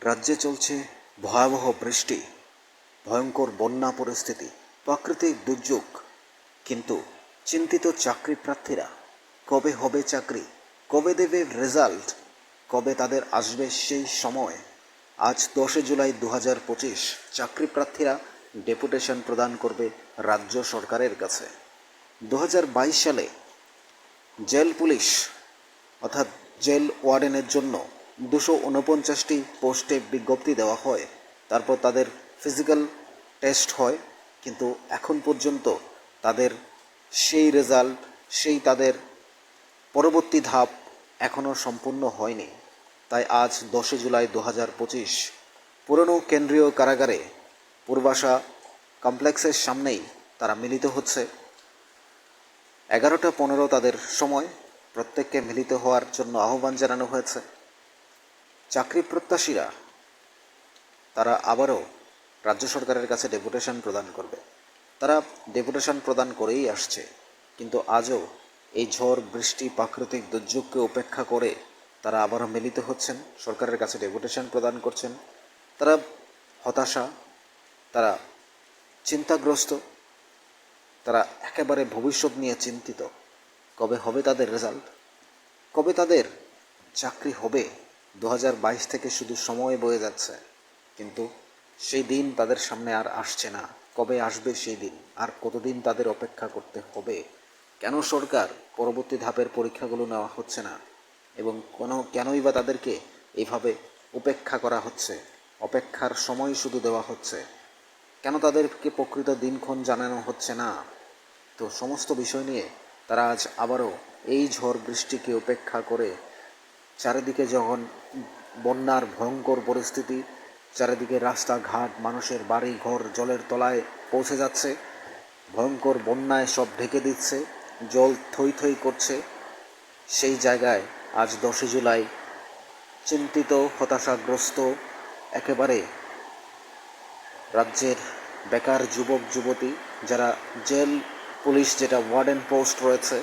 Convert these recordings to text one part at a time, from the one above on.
রাজ্যে চলছে ভয়াবহ বৃষ্টি, ভয়ঙ্কর বন্যা পরিস্থিতি, প্রাকৃতিক দুর্যোগ। কিন্তু চিন্তিত চাকরি প্রার্থীরা। কবে হবে চাকরি? কবে দেবে রেজাল্ট? কবে তাদের আসবে সেই সময়? আজ 10 জুলাই 2025 চাকরি প্রার্থীরা ডেপুটেশন প্রদান করবে রাজ্য সরকারের কাছে। 2022 সালে জেল পুলিশ অর্থাৎ জেল ওয়ার্ডেনের জন্য 249টি পোস্টে বিজ্ঞপ্তি দেওয়া হয়। তারপর তাদের ফিজিক্যাল টেস্ট হয়, কিন্তু এখন পর্যন্ত তাদের সেই রেজাল্ট, সেই তাদের পরবর্তী ধাপ এখনও সম্পূর্ণ হয়নি। তাই আজ 10 জুলাই 2025 পুরনো কেন্দ্রীয় কারাগারে পূর্বাশা কমপ্লেক্সের সামনেই তারা মিলিত হচ্ছে। 11টা 15 তাদের সময়, প্রত্যেককে মিলিত হওয়ার জন্য আহ্বান জানানো হয়েছে। চাকরি প্রত্যাশীরা তারা আবারও রাজ্য সরকারের কাছে ডেপুটেশন প্রদান করবে। তারা ডেপুটেশন প্রদান করেই আসছে, কিন্তু আজও এই ঝড় বৃষ্টি প্রাকৃতিক দুর্যোগকে উপেক্ষা করে তারা আবারও মিলিত হচ্ছেন, সরকারের কাছে ডেপুটেশন প্রদান করছেন। তারা হতাশা, তারা চিন্তাগ্রস্ত, তারা একেবারে ভবিষ্যৎ নিয়ে চিন্তিত। কবে হবে তাদের রেজাল্ট? কবে তাদের চাকরি হবে? 2022 থেকে শুধু সময় বয়ে যাচ্ছে, কিন্তু সেই দিন তাদের সামনে আর আসছে না। কবে আসবে সেই দিন? আর কতদিন তাদের অপেক্ষা করতে হবে? কেন সরকার পরবর্তী ধাপের পরীক্ষাগুলো নেওয়া হচ্ছে না, এবং কেনই বা তাদেরকে এইভাবে উপেক্ষা করা হচ্ছে? অপেক্ষার সময় শুধু দেওয়া হচ্ছে, কেন তাদেরকে প্রকৃত দিনক্ষণ জানানো হচ্ছে না? তো সমস্ত বিষয় নিয়ে তারা আজ আবারও এই ঝড় বৃষ্টিকে উপেক্ষা করে, চারিদিকে যখন বন্যার ভয়ঙ্কর পরিস্থিতি, চারিদিকে রাস্তাঘাট, মানুষের বাড়ি ঘর জলের তলায় পৌঁছে যাচ্ছে, ভয়ঙ্কর বন্যায় সব ঢেকে দিচ্ছে, জল থই থই করছে, সেই জায়গায় আজ 10 জুলাই চিন্তিত, হতাশাগ্রস্ত একেবারে রাজ্যের বেকার যুবক যুবতী, যারা জেল পুলিশ যেটা ওয়ার্ডেন পোস্ট রয়েছে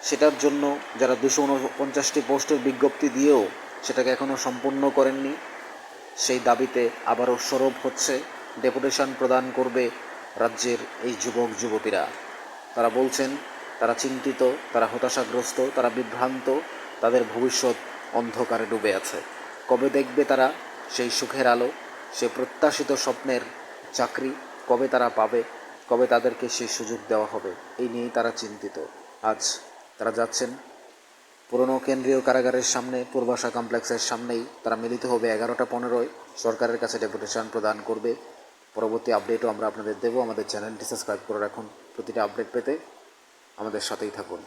সেটার জন্য যারা 249টি পোস্টের বিজ্ঞপ্তি দিয়েও সেটাকে এখনও সম্পূর্ণ করেননি, সেই দাবিতে আবারও সরব হচ্ছে। ডেপুটেশন প্রদান করবে রাজ্যের এই যুবক যুবতীরা। তারা বলছেন তারা চিন্তিত, তারা হতাশাগ্রস্ত, তারা বিভ্রান্ত, তাদের ভবিষ্যৎ অন্ধকারে ডুবে আছে। কবে দেখবে তারা সেই সুখের আলো, সেই প্রত্যাশিত স্বপ্নের চাকরি? কবে তারা পাবে? কবে তাদেরকে সেই সুযোগ দেওয়া হবে? এই নিয়েই তারা চিন্তিত। আজ তারা যাচ্ছেন পুরনো কেন্দ্রীয় কারাগারের সামনে, পূর্বাশা কমপ্লেক্সের সামনেই তারা মিলিত হবে 11টা 15 সরকারের কাছে ডেপুটেশন প্রদান করবে। পরবর্তী আপডেটও আমরা আপনাদের দেবো। আমাদের চ্যানেলটি সাবস্ক্রাইব করে রাখুন প্রতিটা আপডেট পেতে। আমাদের সাথেই থাকুন।